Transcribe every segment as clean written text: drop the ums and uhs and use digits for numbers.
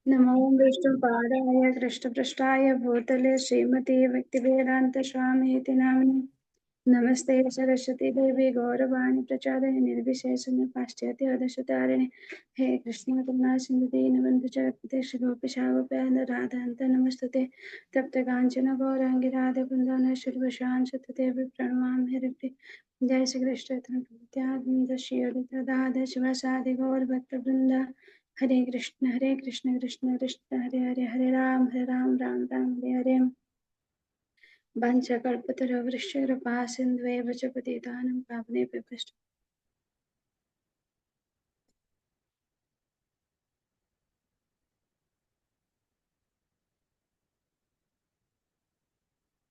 नमो विष्णुपादाय कृष्णपृष्ठाय भूतले श्रीमते भक्तिवेदान्तस्वामीति नामिने नमस्ते सरस्वती देवी गौरवाणी प्रचारिणे निर्विशेषण पाश्चात्य हे कृष्ण करुणा सिंधु दीनबंधु जगत्पते गोपिका गोपीनाथ नमस्तुते तप्त कांचन गौरांगी राधे वृंदावन शुभशांति प्रणमामि हरिप्रिय जय श्री कृष्ण नित्यानंद श्री अद्वैत गदाधर शिवासादि गौर भक्तवृंदा हरे कृष्ण कृष्ण कृष्ण हरे हरे हरे राम राम हरे हरे वंशकल्पतरुवृश्च कृपा सिन्धुएव च पतितानां पावनेभ्यो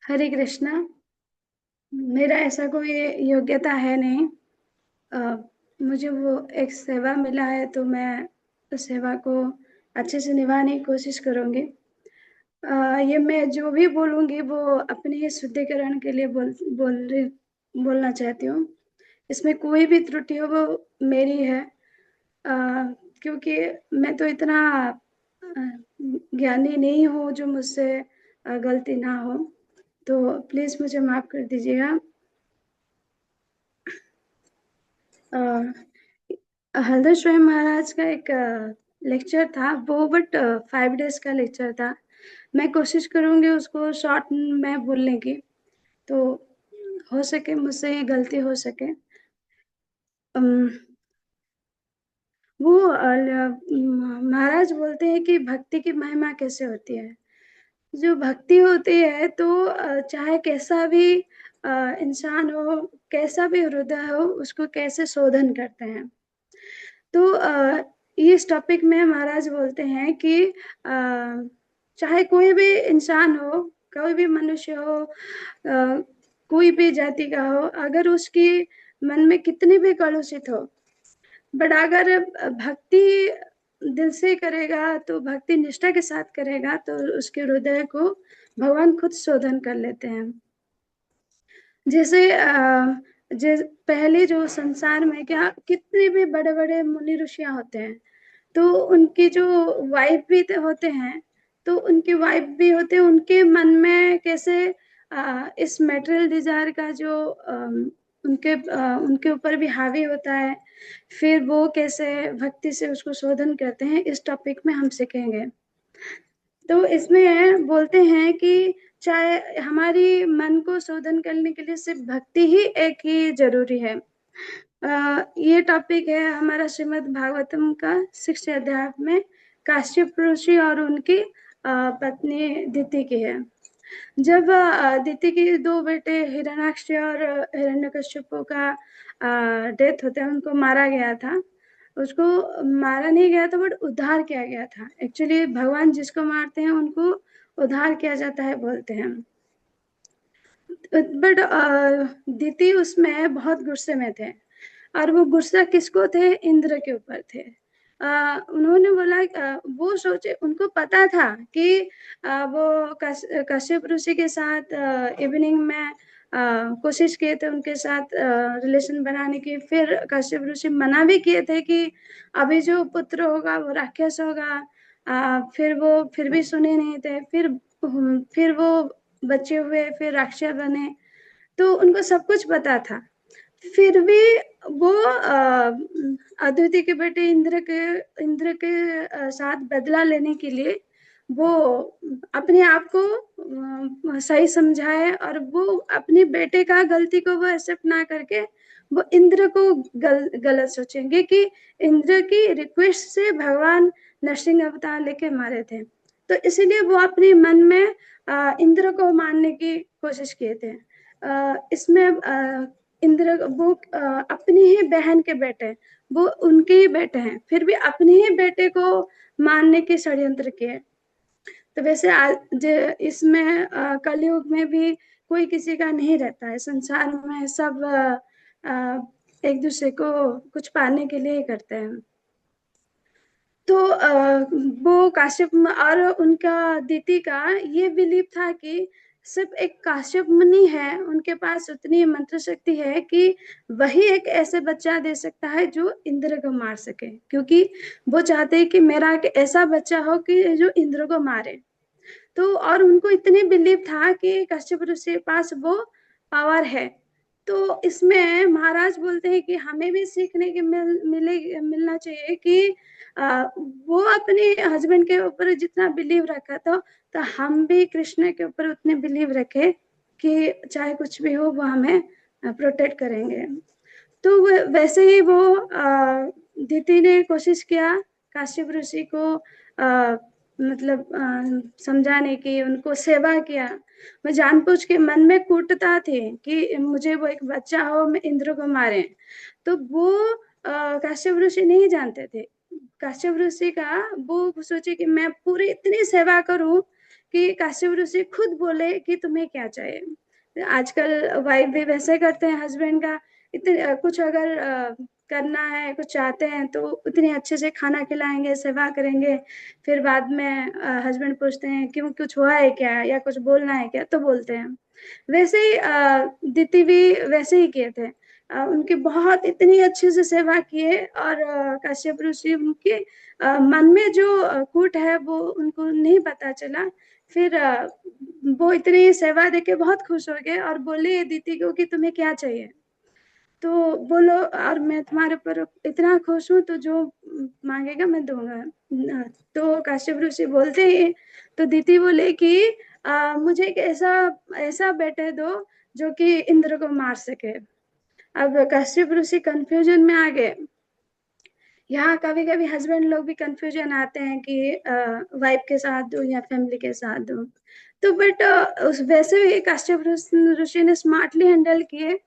हरे कृष्णा। मेरा ऐसा कोई योग्यता है नहीं। अ, मुझे वो एक सेवा मिला है तो मैं उस सेवा को अच्छे से निभाने की कोशिश करूंगी। ये मैं जो भी बोलूंगी वो अपने ही शुद्धिकरण के लिए बोलना चाहती हूँ। इसमें कोई भी त्रुटि हो वो मेरी है। क्योंकि मैं तो इतना ज्ञानी नहीं हूँ जो मुझसे गलती ना हो, तो प्लीज मुझे माफ कर दीजिएगा। हल्दर स्वयं महाराज का एक लेक्चर था वो, बट 5 डेज का लेक्चर था। मैं कोशिश करूंगी उसको शॉर्ट में बोलने की, तो हो सके मुझसे ये गलती हो सके। अम, वो महाराज बोलते हैं कि भक्ति की महिमा कैसे होती है। जो भक्ति होती है तो चाहे कैसा भी इंसान हो, कैसा भी हृदय हो, उसको कैसे शोधन करते हैं। तो इस टॉपिक में महाराज बोलते हैं कि चाहे कोई भी इंसान हो, कोई भी मनुष्य हो, कोई भी जाति का हो, अगर उसकी मन में कितनी भी कलुषित हो, बट अगर भक्ति दिल से करेगा, तो भक्ति निष्ठा के साथ करेगा, तो उसके हृदय को भगवान खुद शोधन कर लेते हैं। जैसे पहले जो संसार में क्या कितने भी बड़े बड़े मुनि ऋषियां होते हैं, तो उनकी जो वाइफ भी तो होते हैं, तो उनकी वाइफ भी होते हैं, उनके मन में कैसे इस मेटेरियल डिजायर का जो उनके ऊपर भी हावी होता है, फिर वो कैसे भक्ति से उसको शोधन करते हैं, इस टॉपिक में हम सीखेंगे। तो इसमें बोलते हैं कि चाहे हमारी मन को शोधन करने के लिए सिर्फ भक्ति ही एक ही जरूरी है। ये टॉपिक है हमारा श्रीमद् भागवतम का 6 अध्याय में काश्यप ऋषि और उनकी पत्नी दिति की है। जब दिति के 2 बेटे हिरण्याक्ष और हिरण्यकश्यप का डेथ होता है, उनको मारा गया था। उसको मारा नहीं गया था, बट उद्धार किया गया था। एक्चुअली भगवान जिसको मारते हैं उनको उद्धार किया जाता है बोलते हैं। बट दिति उसमें बहुत गुस्से में थे, और वो गुस्सा किसको थे? इंद्र के ऊपर थे। उन्होंने बोला, वो सोचे, उनको पता था कि वो कश्यप ऋषि के साथ इवनिंग में कोशिश किए थे उनके साथ रिलेशन बनाने की। फिर कश्यप ऋषि मना भी किए थे कि अभी जो पुत्र होगा वो राक्षस होगा। फिर वो फिर भी सुने नहीं थे। फिर वो बच्चे हुए, फिर राक्षस बने, तो उनको सब कुछ पता था। फिर भी वो अदिति के बेटे इंद्र के साथ बदला लेने के लिए वो अपने आप को सही समझाए, और वो अपने बेटे का गलती को वो एक्सेप्ट ना करके वो इंद्र को गलत सोचेंगे कि इंद्र की रिक्वेस्ट से भगवान नरसिंह अवतार लेके मारे थे। तो इसीलिए वो अपने मन में इंद्र को मारने की कोशिश किए थे। इसमें इंद्र वो अपनी ही बहन के बेटे, वो उनके ही बेटे हैं, फिर भी अपने ही बेटे को मारने के षड्यंत्र किए। तो वैसे इसमें कलयुग में भी कोई किसी का नहीं रहता है। संसार में सब एक दूसरे को कुछ पाने के लिए ही करते हैं। तो वो काश्यप और उनका दिति का ये बिलीव था कि सिर्फ एक काश्यप मुनि है, उनके पास उतनी मंत्र शक्ति है कि वही एक ऐसे बच्चा दे सकता है जो इंद्र को मार सके, क्योंकि वो चाहते हैं कि मेरा एक ऐसा बच्चा हो कि जो इंद्र को मारे। तो और उनको इतनी बिलीव था कि कश्यप ऋषि के पास वो पावर है। तो इसमें महाराज बोलते हैं कि हमें भी सीखने के मिलना चाहिए कि वो अपने हस्बैंड के ऊपर जितना बिलीव रखा था, तो हम भी कृष्ण के ऊपर उतने बिलीव रखे कि चाहे कुछ भी हो वो हमें प्रोटेक्ट करेंगे। तो वैसे ही वो दीति ने कोशिश किया काश्यप ऋषि को मतलब समझाने की, उनको सेवा किया। मैं जानबूझ के मन में कूटता थे कि मुझे वो एक बच्चा हो, मैं इंद्र को मारे। तो वो काश्यप ऋषि नहीं जानते थे। काश्यप ऋषि का वो सोचे कि मैं पूरी इतनी सेवा करूं कि काश्यप ऋषि खुद बोले कि तुम्हें क्या चाहिए। आजकल वाइफ भी वैसे करते हैं हस्बैंड का, इतने कुछ अगर करना है, कुछ चाहते हैं तो उतने अच्छे से खाना खिलाएंगे, सेवा करेंगे। फिर बाद में हस्बैंड पूछते हैं क्यों, कुछ हुआ है क्या या कुछ बोलना है क्या, तो बोलते हैं। वैसे ही दीति भी वैसे ही किए थे। उनकी बहुत इतनी अच्छे से सेवा किए, और काश्यप ऋषि उनके मन में जो कूट है वो उनको नहीं पता चला। फिर वो इतनी सेवा देके बहुत खुश हो गए और बोले दीति को कि तुम्हें क्या चाहिए। तो बोलो, और मैं तुम्हारे ऊपर इतना खुश हूँ, तो जो मांगेगा मैं दूंगा। तो काश्यप ऋषि बोलते ही तो दीति बोले कि मुझे एक ऐसा ऐसा बेटे दो जो कि इंद्र को मार सके। अब काश्यप ऋषि कंफ्यूजन में आ गए। यहाँ कभी कभी हस्बैंड लोग भी कंफ्यूजन आते हैं कि वाइफ के साथ दूं या फैमिली के साथ दूं। तो बट उस वैसे भी काश्यप ऋषि ने स्मार्टली हैंडल किए।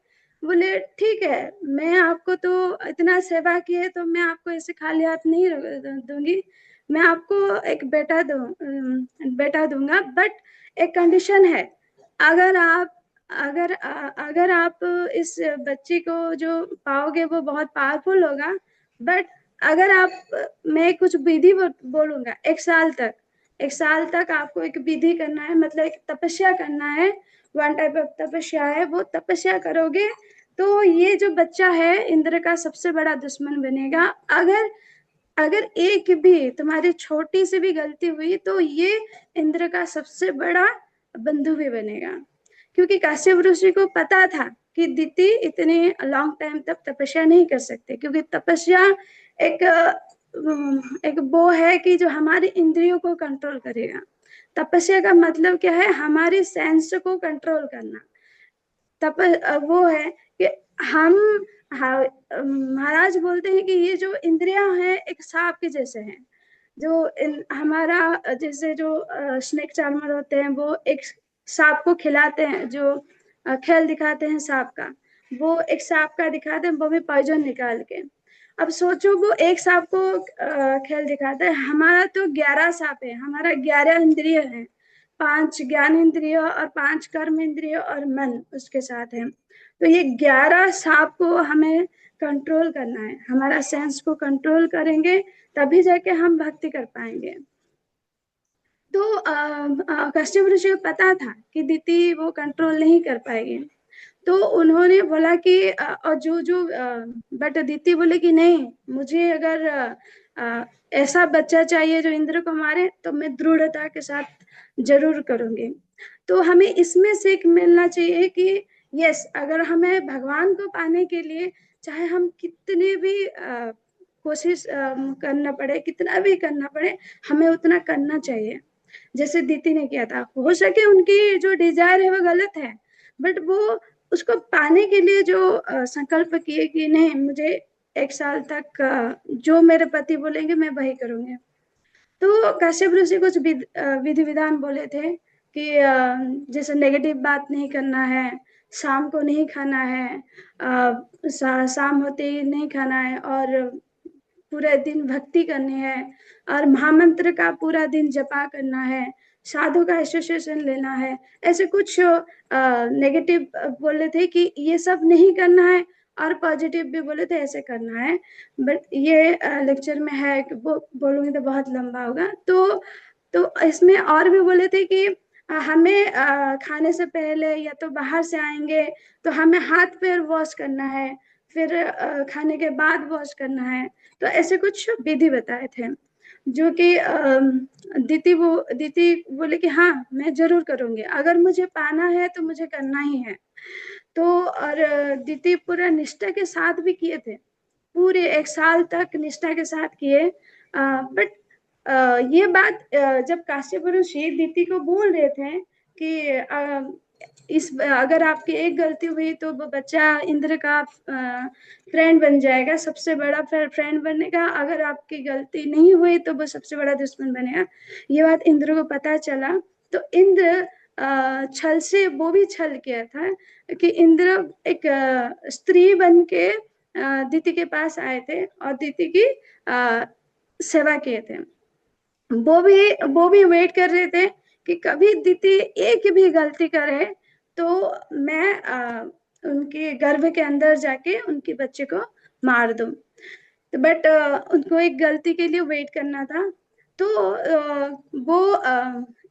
बोले ठीक है, मैं आपको तो इतना सेवा की है, तो मैं आपको ऐसे खाली हाथ नहीं दूंगी। मैं आपको एक बेटा दूंगा, बट एक कंडीशन है। अगर आप अगर आप इस बच्ची को जो पाओगे वो बहुत पावरफुल होगा, बट अगर आप मैं कुछ विधि बोलूंगा, 1 साल तक, 1 साल तक आपको एक विधि करना है, मतलब एक तपस्या करना है। वन टाइप ऑफ तपस्या है, वो तपस्या करोगे तो ये जो बच्चा है इंद्र का सबसे बड़ा दुश्मन बनेगा। अगर अगर एक भी तुम्हारी छोटी सी भी गलती हुई तो ये इंद्र का सबसे बड़ा बंधु भी बनेगा। क्योंकि काश्यप ऋषि को पता था कि दीति इतने लॉन्ग टाइम तक तपस्या नहीं कर सकते, क्योंकि तपस्या एक एक वो है कि जो हमारी इंद्रियों को कंट्रोल करेगा। तपस्या का मतलब क्या है, हमारी सेंस को कंट्रोल करना। तप वो है कि हम महाराज बोलते हैं कि ये जो इंद्रियां हैं एक सांप के जैसे हैं। जो हमारा जैसे जो स्नेक चार्मर होते हैं, वो एक सांप को खिलाते हैं, जो खेल दिखाते हैं सांप का, वो एक सांप का दिखाते हैं, वो भी पॉइजन निकाल के। अब सोचो, वो एक सांप को खेल दिखाता है, हमारा तो 11 सांप है, हमारा 11 इंद्रिय है। 5 ज्ञान इंद्रिय और 5 कर्म इंद्रिय और मन उसके साथ है। तो ये 11 सांप को हमें कंट्रोल करना है। हमारा सेंस को कंट्रोल करेंगे तभी जाके हम भक्ति कर पाएंगे। तो कश्यप ऋषि को पता था कि दीति वो कंट्रोल नहीं कर पाएगी। तो उन्होंने बोला कि और जो बट दीति बोले कि नहीं, मुझे अगर ऐसा बच्चा चाहिए जो इंद्र को मारे, तो मैं दृढ़ता के साथ जरूर करूंगी। तो हमें इसमें सीख मिलना चाहिए कि यस, अगर हमें भगवान को पाने के लिए चाहे हम कितने भी कोशिश करना पड़े, कितना भी करना पड़े, हमें उतना करना चाहिए जैसे दीति ने किया था। हो सके उनकी जो डिजायर है वो गलत है, बट वो उसको पाने के लिए जो संकल्प किए कि नहीं, मुझे 1 साल तक जो मेरे पति बोलेंगे मैं वही करूंगी। तो कश्यप ऋषि कुछ विधि विधान बोले थे कि जैसे नेगेटिव बात नहीं करना है, शाम को नहीं खाना है, शाम होते ही नहीं खाना है, और पूरे दिन भक्ति करनी है, और महामंत्र का पूरा दिन जपा करना है, साधु का एसोसिएशन लेना है। ऐसे कुछ नेगेटिव बोले थे कि ये सब नहीं करना है, और पॉजिटिव भी बोले थे ऐसे करना है। बट ये लेक्चर में है कि वो बोलूंगी तो बहुत लंबा होगा। तो इसमें और भी बोले थे कि हमें खाने से पहले या तो बाहर से आएंगे तो हमें हाथ पैर वॉश करना है, फिर खाने के बाद वॉश करना है। तो ऐसे कुछ विधि बताए थे जो कि दीदी बोले कि हाँ मैं जरूर करूंगी, अगर मुझे पाना है तो मुझे करना ही है। तो और दीदी पूरा निष्ठा के साथ भी किए थे, पूरे 1 साल तक निष्ठा के साथ किए। बट ये बात जब काश्यप ऋषि दीदी को बोल रहे थे कि इस अगर आपकी एक गलती हुई तो वो बच्चा इंद्र का फ्रेंड बन जाएगा, सबसे बड़ा फ्रेंड बनेगा, अगर आपकी गलती नहीं हुई तो वो सबसे बड़ा दुश्मन बनेगा। ये बात इंद्र को पता चला। तो इंद्र छल से, वो भी छल किया था कि इंद्र एक स्त्री बन के दीति के पास आए थे और दीति की सेवा किए थे। वो भी वेट कर रहे थे कि कभी दीति एक भी गलती करे तो मैं उनके गर्भ के अंदर जाके उनके बच्चे को मार दूं। तो बट उनको एक गलती के लिए वेट करना था। तो वो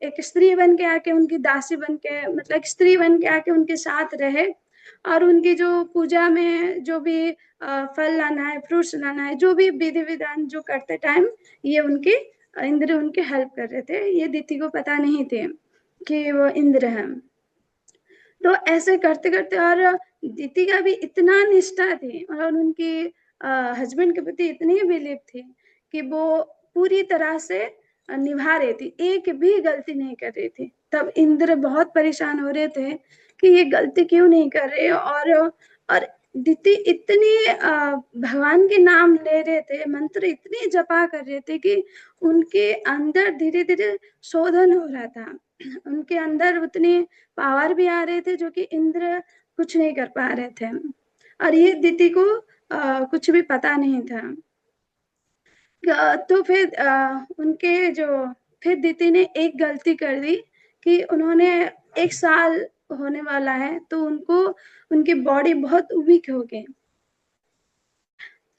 एक स्त्री बन के आके, उनकी दासी बन के, मतलब एक स्त्री बन के आके उनके साथ रहे, और उनकी जो पूजा में जो भी फल लाना है, फ्रूट्स लाना है, जो भी विधि विधान जो करते टाइम ये उनकी इंद्र उनके हेल्प कर रहे थे। ये दीति को पता नहीं थे कि वो इंद्र है। तो ऐसे करते करते, और दीति का भी इतना निष्ठा थी और उनकी हस्बैंड के प्रति इतनी बिलीव थी कि वो पूरी तरह से निभा रही थी, एक भी गलती नहीं कर रही थी। तब इंद्र बहुत परेशान हो रहे थे कि ये गलती क्यों नहीं कर रहे। और दीति इतनी भगवान के नाम ले रहे थे, मंत्र इतनी जपा कर रहे थे कि उनके अंदर धीरे धीरे शोधन हो रहा था, उनके अंदर उतनी पावर भी आ रहे थे जो कि इंद्र कुछ नहीं कर पा रहे थे। और ये दीति को कुछ भी पता नहीं था। तो फिर उनके जो, फिर दीति ने एक गलती कर दी कि उन्होंने 1 साल होने वाला है तो उनको, उनकी बॉडी बहुत वीक हो गई।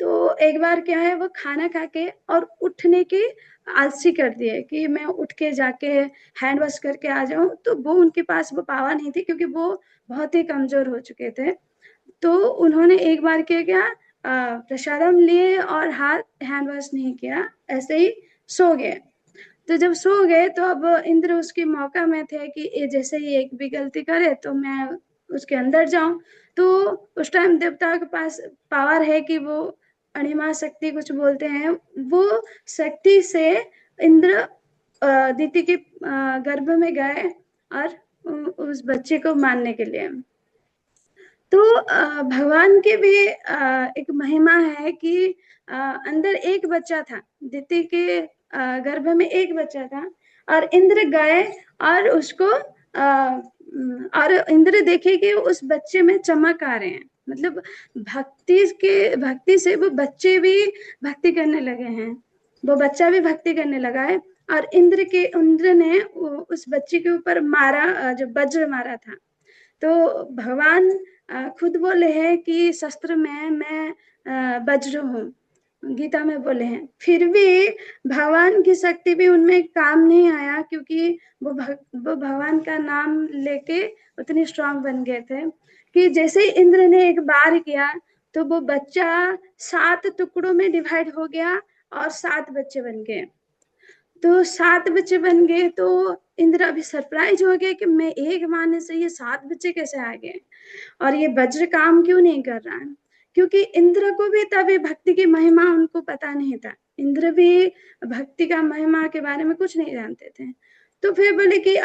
तो एक बार क्या है, वो खाना खा के और उठने की आलसी कर दिए कि मैं उठ के जाके हैंड वॉश करके आ जाऊं। तो वो उनके पास वो पावर नहीं थी क्योंकि वो बहुत ही कमजोर हो चुके थे। तो उन्होंने एक बार क्या प्रसादम लिए और हाथ हैंड वॉश नहीं किया, ऐसे ही सो गए। तो जब सो गए तो अब इंद्र उसके मौका में थे कि ये जैसे ही एक भी गलती करे तो मैं उसके अंदर जाऊं। तो उस टाइम देवता के पास पावर है कि वो अणिमा शक्ति कुछ बोलते हैं, वो शक्ति से इंद्र दीति के गर्भ में गए और उस बच्चे को मारने के लिए। तो भगवान की भी एक महिमा है कि अंदर एक बच्चा था, दिति के गर्भ में एक बच्चा था, और इंद्र गए और उसको और इंद्र देखे कि उस बच्चे में चमक आ रहे हैं, मतलब भक्ति से वो बच्चे भी भक्ति करने लगे हैं, वो बच्चा भी भक्ति करने लगा है। और इंद्र ने उस बच्चे के ऊपर मारा, जो वज्र मारा था। तो भगवान खुद बोले हैं कि शस्त्र में मैं वज्र हूँ, गीता में बोले हैं। फिर भी भगवान की शक्ति भी उनमें काम नहीं आया क्योंकि वो भगवान का नाम लेके उतने स्ट्रांग बन गए थे कि जैसे ही इंद्र ने एक बार किया तो वो बच्चा 7 टुकड़ों में डिवाइड हो गया और 7 बच्चे बन गए। तो 7 बच्चे बन गए तो इंद्र अभी सरप्राइज हो गए कि मैं एक मारने से ये 7 बच्चे कैसे आ गए और ये वज्र काम क्यों नहीं कर रहा है। क्योंकि इंद्र को भी तभी भक्ति की महिमा उनको पता नहीं था, इंद्र भी भक्ति का महिमा के बारे में कुछ नहीं जानते थे। तो फिर बोले कि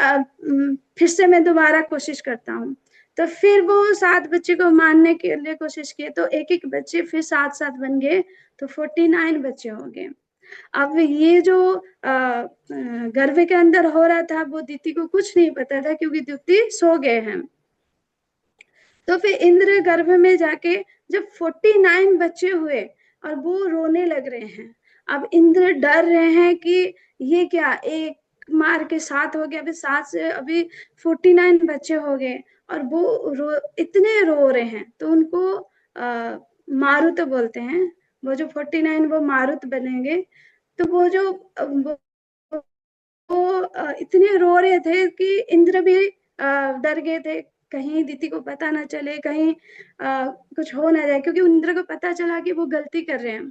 फिर से मैं दोबारा कोशिश करता हूँ। तो फिर वो 7 बच्चे को मारने के लिए कोशिश किए तो एक एक बच्चे फिर 7 7 बन गए, तो 49 बच्चे हो गए। अब ये जो गर्भ के अंदर हो रहा था वो दीति को कुछ नहीं पता था क्योंकि दीति सो गए हैं। तो फिर इंद्र गर्भ में जाके जब 49 बच्चे हुए और वो रोने लग रहे हैं, अब इंद्र डर रहे हैं कि ये क्या, एक मार के 7 हो गया, अभी 7 से अभी 49 बच्चे हो गए और वो इतने रो रहे हैं। तो उनको मारुत बोलते हैं, वो जो 49 वो मारुत बनेंगे। तो वो जो वो इतने रो रहे थे कि इंद्र भी डर गए थे, कहीं दीति को पता ना चले, कहीं कुछ हो ना जाए, क्योंकि इंद्र को पता चला कि वो गलती कर रहे हैं।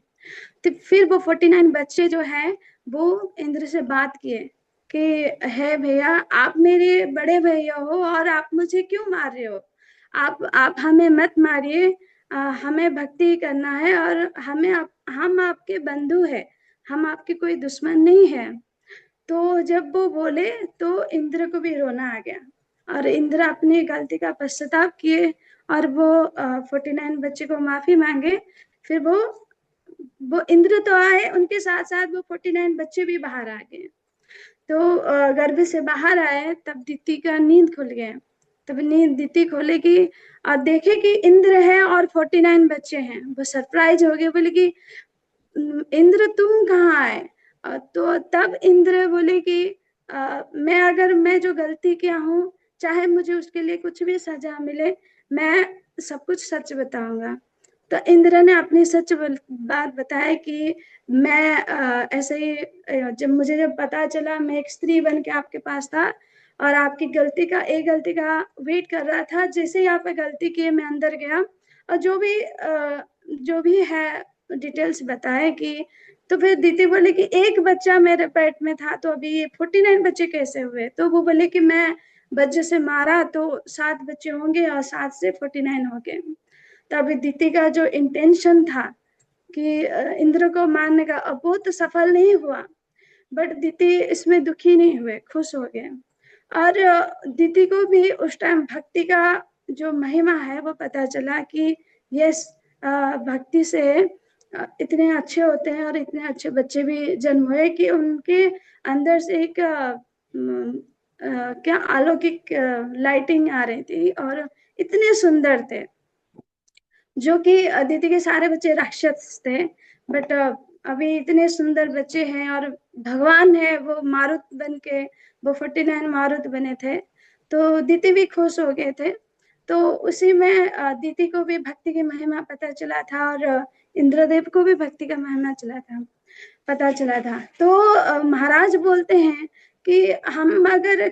तो फिर वो 49 बच्चे जो हैं वो इंद्र से बात किए कि है भैया, आप मेरे बड़े भैया हो और आप मुझे क्यों मार रहे हो? आप हमें मत मारिए, हमें भक्ति करना है और हम आपके बंधु है, हम आपके कोई दुश्मन नहीं है। तो जब वो बोले तो इंद्र को भी रोना आ गया, और इंद्र अपनी गलती का पश्चाताप किए, और वो 49 बच्चे को माफी मांगे। फिर वो इंद्र तो आए, उनके साथ साथ वो 49 बच्चे भी बाहर आ गए। तो गर्भ से बाहर आए, तब दीति का नींद खुल गया। तब नींद दीति खोलेगी और देखे कि इंद्र है और 49 बच्चे हैं। वो सरप्राइज हो गए, बोले कि इंद्र तुम कहाँ आए? तो तब इंद्र बोले कि मैं जो गलती किया हूँ, चाहे मुझे उसके लिए कुछ भी सजा मिले, मैं सब कुछ सच बताऊंगा। तो इंद्र ने अपनी सच बात बताया कि मैं ऐसे ही जब पता चला, मैं एक स्त्री बन के आपके पास था और आपकी गलती का वेट कर रहा था। जैसे ही आप गलती किए, मैं अंदर गया और जो भी है डिटेल्स बताए कि, तो फिर दीदी बोले कि एक बच्चा मेरे पेट में था, तो अभी ये 49 बच्चे कैसे हुए? तो वो बोले कि मैं बच्चे से मारा तो 7 बच्चे होंगे और 7 से 49 हो गए। तो अभी दीदी का जो इंटेंशन था कि इंद्र को मारने का, अब वो तो सफल नहीं हुआ, बट दीदी इसमें दुखी नहीं हुए, खुश हो गए। और दीदी को भी उस टाइम भक्ति का जो महिमा है वो पता चला कि यस, भक्ति से इतने अच्छे होते हैं और इतने अच्छे बच्चे भी जन्म हुए कि उनके अंदर से एक क्या अलौकिक लाइटिंग आ रही थी और इतने सुंदर थे। जो कि अदिति के सारे बच्चे राक्षस थे, बट अभी इतने सुंदर बच्चे हैं और भगवान है वो मारुत बन के, वो 49 मारुत बने थे। तो दीति भी खुश हो गए थे। तो उसी में दीति को भी भक्ति की महिमा पता चला था और इंद्रदेव को भी भक्ति का महिमा पता चला था। तो महाराज बोलते हैं कि हम अगर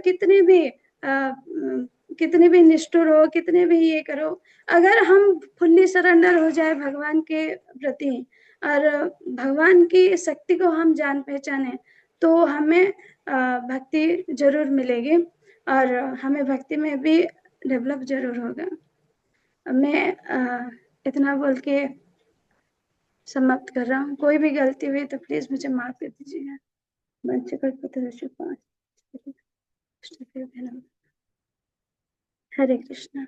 कितने भी निष्ठुर हो, कितने भी ये करो, अगर हम फुल्ली सरेंडर हो जाए भगवान के प्रति और भगवान की शक्ति को हम जान पहचाने, तो हमें भक्ति जरूर मिलेगी और हमें भक्ति में भी डेवलप जरूर होगा। मैं इतना बोल के समाप्त कर रहा हूँ। कोई भी गलती हुई तो प्लीज मुझे माफ कर दीजिएगा। हरे कृष्णा।